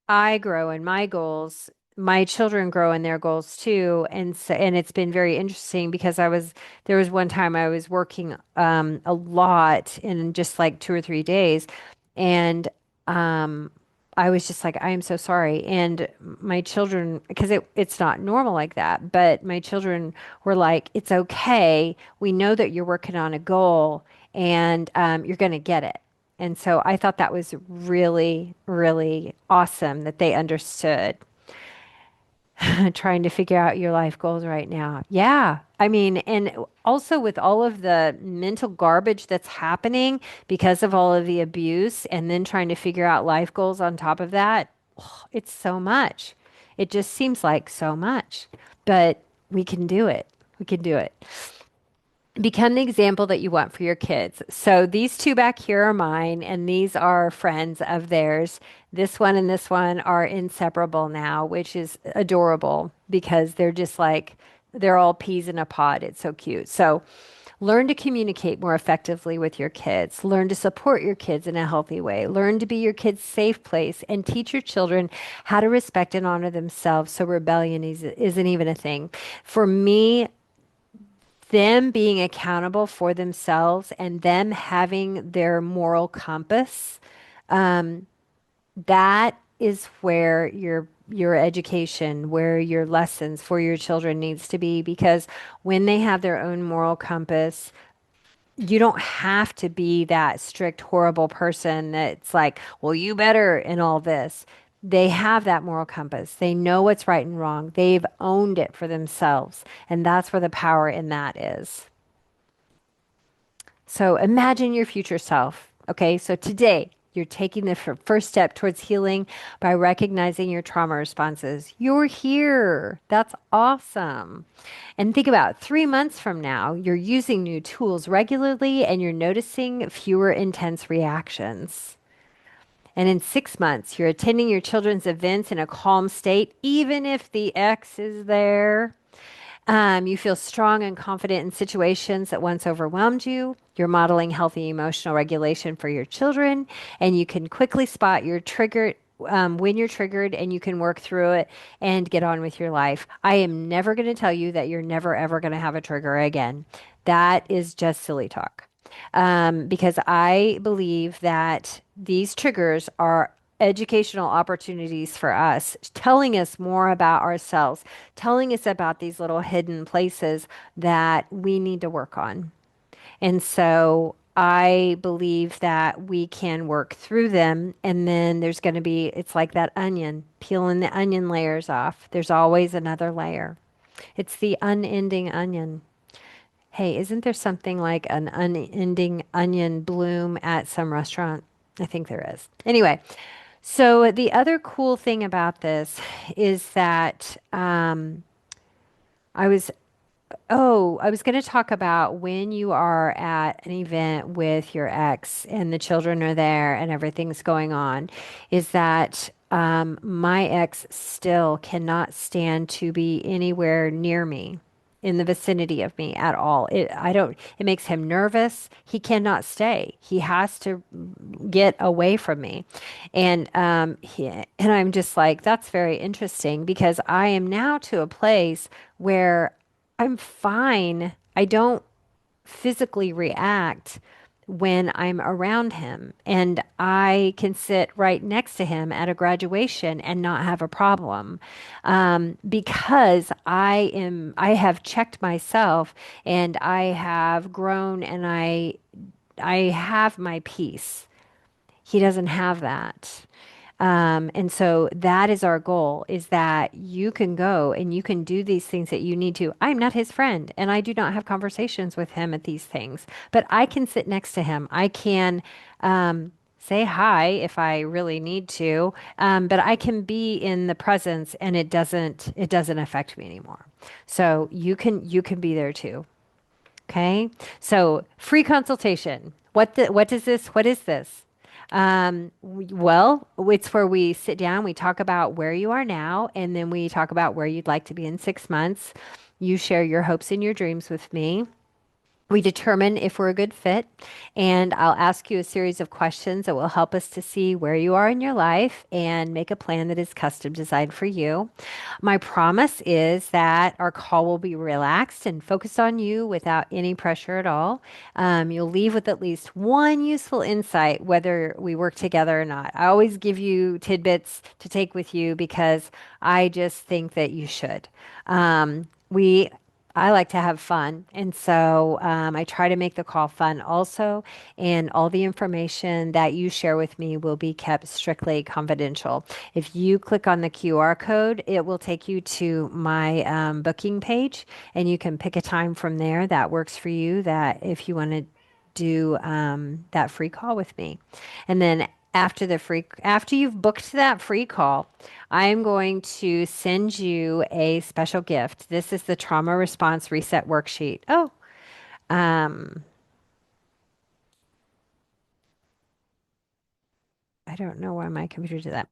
A: I grow in my goals, my children grow in their goals too. And it's been very interesting because there was one time I was working a lot in just like 2 or 3 days. And um, I was just like, I am so sorry. And my children, because it's not normal like that, but my children were like, it's okay. We know that you're working on a goal and you're going to get it. And so I thought that was really, really awesome that they understood. Trying to figure out your life goals right now. Yeah. I mean, and also with all of the mental garbage that's happening because of all of the abuse, and then trying to figure out life goals on top of that, oh, it's so much. It just seems like so much, but we can do it. We can do it. Become the example that you want for your kids. So these two back here are mine, and these are friends of theirs. This one and this one are inseparable now, which is adorable because they're just like, they're all peas in a pod. It's so cute. So learn to communicate more effectively with your kids. Learn to support your kids in a healthy way. Learn to be your kids' safe place and teach your children how to respect and honor themselves so rebellion isn't even a thing. For me, them being accountable for themselves and them having their moral compass, that is where your education, where your lessons for your children needs to be, because when they have their own moral compass, you don't have to be that strict, horrible person that's like, well, you better in all this. They have that moral compass. They know what's right and wrong. They've owned it for themselves. And that's where the power in that is. So imagine your future self. Okay, so today you're taking the first step towards healing by recognizing your trauma responses. You're here. That's awesome. And think about 3 months from now, you're using new tools regularly and you're noticing fewer intense reactions. And in 6 months, you're attending your children's events in a calm state, even if the ex is there. You feel strong and confident in situations that once overwhelmed you. You're modeling healthy emotional regulation for your children, and you can quickly spot your when you're triggered and you can work through it and get on with your life. I am never going to tell you that you're never ever going to have a trigger again. That is just silly talk. Because I believe that these triggers are educational opportunities for us, telling us more about ourselves, telling us about these little hidden places that we need to work on. And so I believe that we can work through them. And then there's going to be, it's like that onion, peeling the onion layers off. There's always another layer. It's the unending onion. Hey, isn't there something like an unending onion bloom at some restaurant? I think there is. Anyway, so the other cool thing about this is that I was I was going to talk about when you are at an event with your ex and the children are there and everything's going on, is that my ex still cannot stand to be anywhere near me, in the vicinity of me at all. It makes him nervous. He cannot stay. He has to get away from me. And I'm just like, that's very interesting because I am now to a place where I'm fine. I don't physically react when I'm around him. And I can sit right next to him at a graduation and not have a problem because I have checked myself and I have grown and I have my peace. He doesn't have that. And so that is our goal is that you can go and you can do these things that you need to. I'm not his friend and I do not have conversations with him at these things, but I can sit next to him. I can say hi if I really need to, but I can be in the presence and it doesn't affect me anymore. So you can be there too. Okay. So free consultation. What is this? Well, it's where we sit down, we talk about where you are now, and then we talk about where you'd like to be in 6 months. You share your hopes and your dreams with me. We determine if we're a good fit, and I'll ask you a series of questions that will help us to see where you are in your life and make a plan that is custom designed for you. My promise is that our call will be relaxed and focused on you without any pressure at all. You'll leave with at least one useful insight, whether we work together or not. I always give you tidbits to take with you because I just think that you should. We I like to have fun. And so I try to make the call fun also. And all the information that you share with me will be kept strictly confidential. If you click on the QR code, it will take you to my booking page and you can pick a time from there that works for you that if you want to do that free call with me. And then after you've booked that free call, I'm going to send you a special gift. This is the trauma response reset worksheet. Oh, um, I don't know why my computer did that.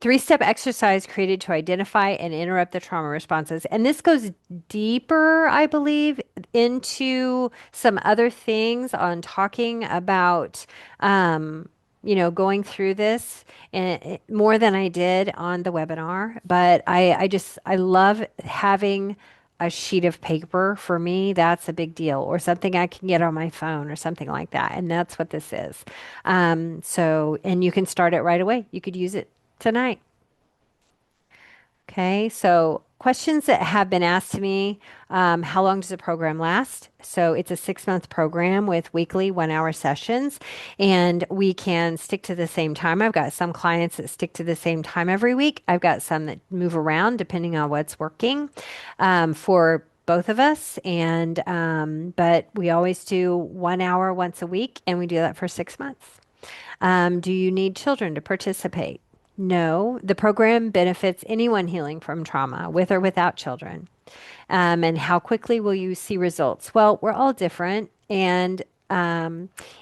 A: Three-step exercise created to identify and interrupt the trauma responses. And this goes deeper, I believe, into some other things on talking about, going through this and more than I did on the webinar. But I love having a sheet of paper. For me, that's a big deal, or something I can get on my phone or something like that. And that's what this is. And you can start it right away. You could use it tonight. Okay, so questions that have been asked to me, how long does the program last? So it's a 6 month program with weekly 1 hour sessions, and we can stick to the same time. I've got some clients that stick to the same time every week. I've got some that move around depending on what's working for both of us. And but we always do 1 hour once a week, and we do that for 6 months. Do you need children to participate? No, the program benefits anyone healing from trauma, with or without children. And how quickly will you see results? Well, we're all different. And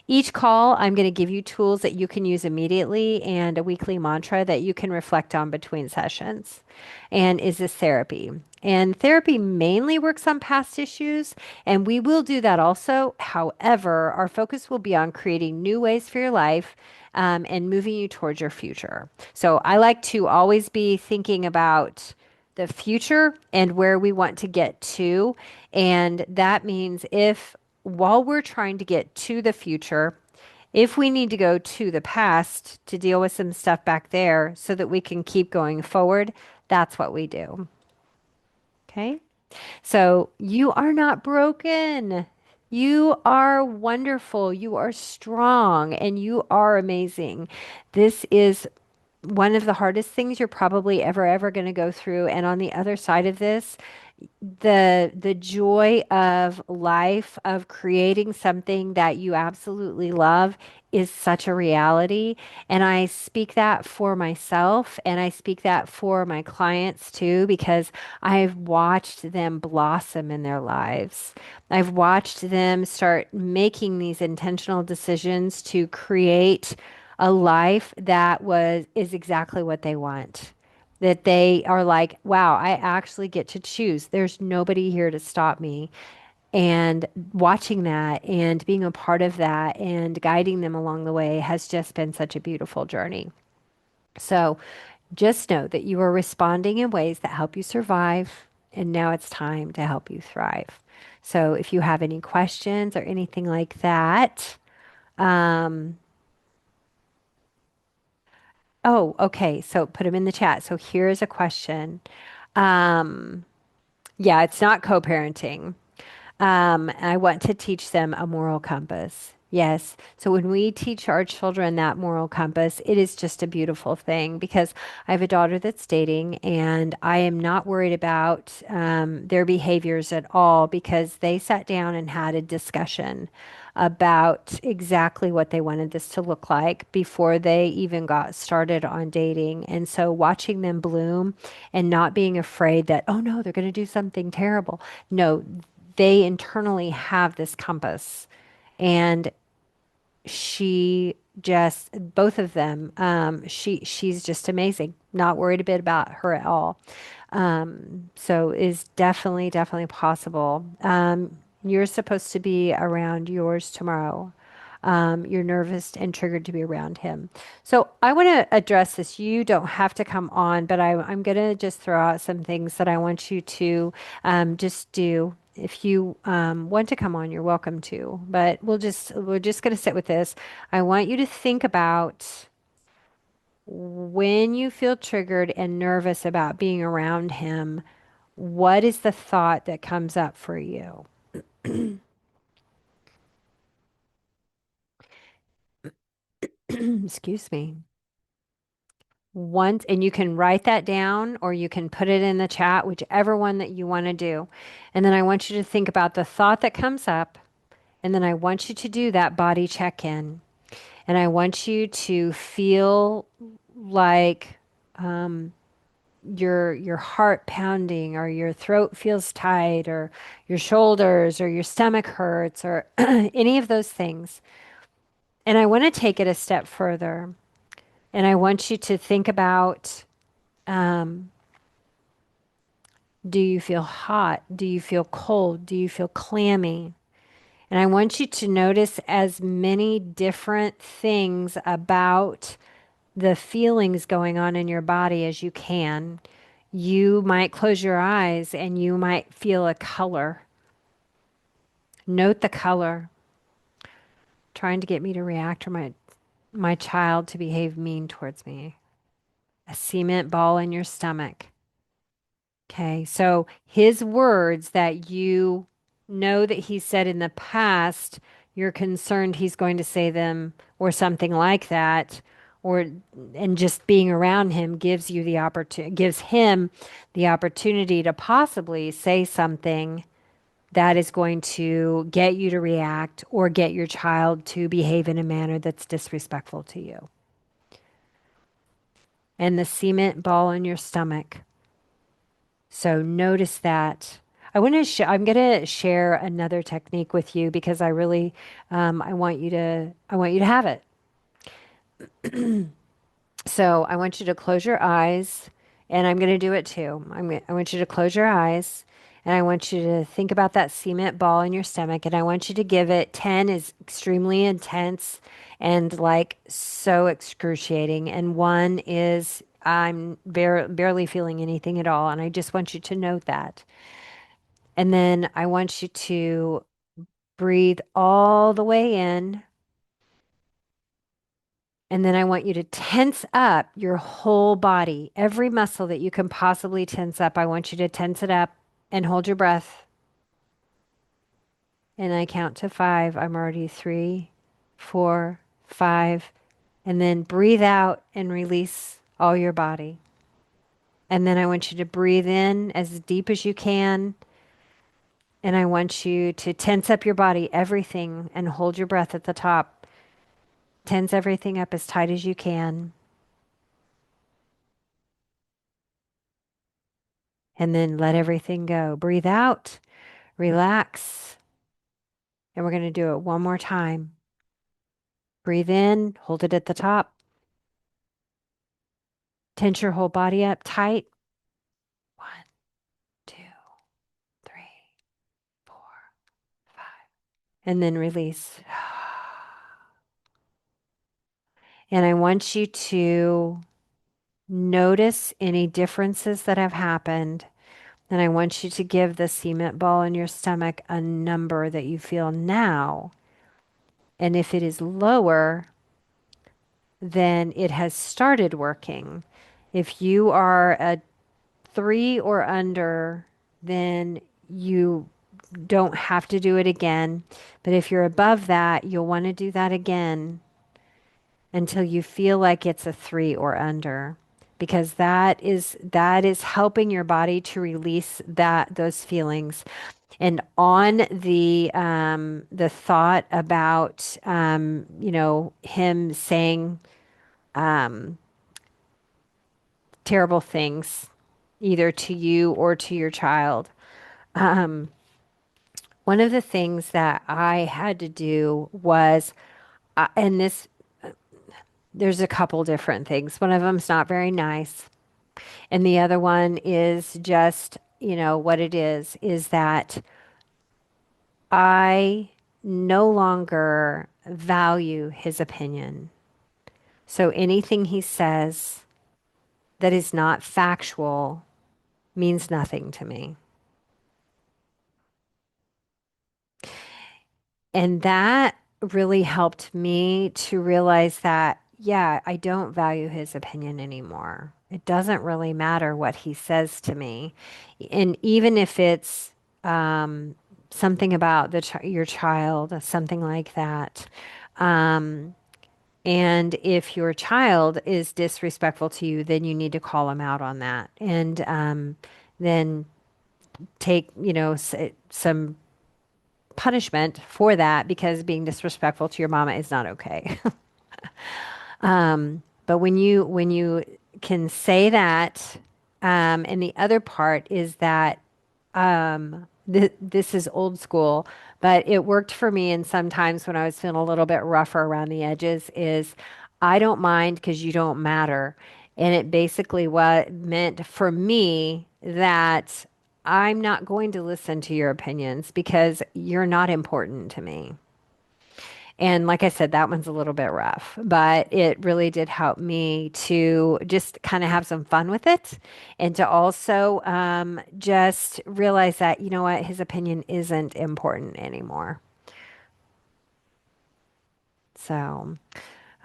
A: each call, I'm going to give you tools that you can use immediately and a weekly mantra that you can reflect on between sessions. And is this therapy? And therapy mainly works on past issues, and we will do that also. However, our focus will be on creating new ways for your life and moving you towards your future. So I like to always be thinking about the future and where we want to get to. And that means if while we're trying to get to the future, if we need to go to the past to deal with some stuff back there so that we can keep going forward, that's what we do. Okay. So you are not broken. You are wonderful. You are strong and you are amazing. This is one of the hardest things you're probably ever going to go through. And on the other side of this, the joy of life of creating something that you absolutely love is such a reality, and I speak that for myself and I speak that for my clients too, because I've watched them blossom in their lives. I've watched them start making these intentional decisions to create a life that was is exactly what they want, that they are like, wow, I actually get to choose. There's nobody here to stop me. And watching that and being a part of that and guiding them along the way has just been such a beautiful journey. So just know that you are responding in ways that help you survive. And now it's time to help you thrive. So if you have any questions or anything like that, um, oh, okay. So put them in the chat. So here is a question. Um, Yeah, it's not co-parenting. I want to teach them a moral compass. Yes. So when we teach our children that moral compass, it is just a beautiful thing because I have a daughter that's dating and I am not worried about their behaviors at all because they sat down and had a discussion about exactly what they wanted this to look like before they even got started on dating. And so watching them bloom and not being afraid that, oh no, they're going to do something terrible. No, they internally have this compass. And she just both of them she's just amazing, not worried a bit about her at all. So is definitely possible. You're supposed to be around yours tomorrow. You're nervous and triggered to be around him. So I want to address this. You don't have to come on, but I'm going to just throw out some things that I want you to just do. If you want to come on, you're welcome to. But we're just going to sit with this. I want you to think about when you feel triggered and nervous about being around him, what is the thought that comes up for you? Excuse me. Once, and you can write that down or you can put it in the chat, whichever one that you want to do. And then I want you to think about the thought that comes up. And then I want you to do that body check in. And I want you to feel like your heart pounding or your throat feels tight or your shoulders or your stomach hurts or any of those things. And I want to take it a step further. And I want you to think about, um, do you feel hot? Do you feel cold? Do you feel clammy? And I want you to notice as many different things about the feelings going on in your body as you can. You might close your eyes and you might feel a color. Note the color. Trying to get me to react or my child to behave mean towards me. A cement ball in your stomach. Okay, so his words that you know that he said in the past, you're concerned he's going to say them or something like that, or and just being around him gives you the opportunity, gives him the opportunity to possibly say something that is going to get you to react or get your child to behave in a manner that's disrespectful to you. And the cement ball in your stomach. So notice that. I'm going to share another technique with you because I really, I want you to have it. So I want you to close your eyes and I'm going to do it too. I want you to close your eyes And I want you to think about that cement ball in your stomach. And I want you to give it 10 is extremely intense and like so excruciating. And one is I'm barely feeling anything at all. And I just want you to note that. And then I want you to breathe all the way in. And then I want you to tense up your whole body, every muscle that you can possibly tense up. I want you to tense it up and hold your breath. And I count to five. I'm already three, four, five. And then breathe out and release all your body. And then I want you to breathe in as deep as you can. And I want you to tense up your body, everything, and hold your breath at the top. Tense everything up as tight as you can. And then let everything go. Breathe out, relax. And we're going to do it one more time. Breathe in, hold it at the top. Tense your whole body up tight. One, two, three, four, five. And then release. And I want you to notice any differences that have happened. And I want you to give the cement ball in your stomach a number that you feel now. And if it is lower, then it has started working. If you are a three or under, then you don't have to do it again. But if you're above that, you'll want to do that again until you feel like it's a three or under, because that is helping your body to release those feelings. And on the thought about him saying terrible things either to you or to your child. One of the things that I had to do was, and this, there's a couple different things. One of them's not very nice, and the other one is just, what it is that I no longer value his opinion. So anything he says that is not factual means nothing to me. And that really helped me to realize that, yeah, I don't value his opinion anymore. It doesn't really matter what he says to me. And even if it's something about your child, something like that. And if your child is disrespectful to you, then you need to call him out on that. And then take, some punishment for that, because being disrespectful to your mama is not okay. But when you can say that, and the other part is that this is old school, but it worked for me. And sometimes when I was feeling a little bit rougher around the edges, is I don't mind because you don't matter. And it basically what meant for me that I'm not going to listen to your opinions because you're not important to me. And like I said, that one's a little bit rough, but it really did help me to just kind of have some fun with it and to also just realize that, you know what, his opinion isn't important anymore. So.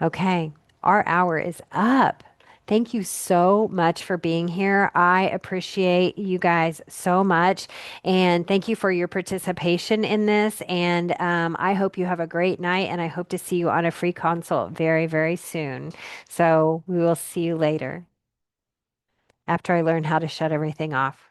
A: Okay, our hour is up. Thank you so much for being here. I appreciate you guys so much. And thank you for your participation in this. And I hope you have a great night. And I hope to see you on a free consult very, very soon. So we will see you later after I learn how to shut everything off.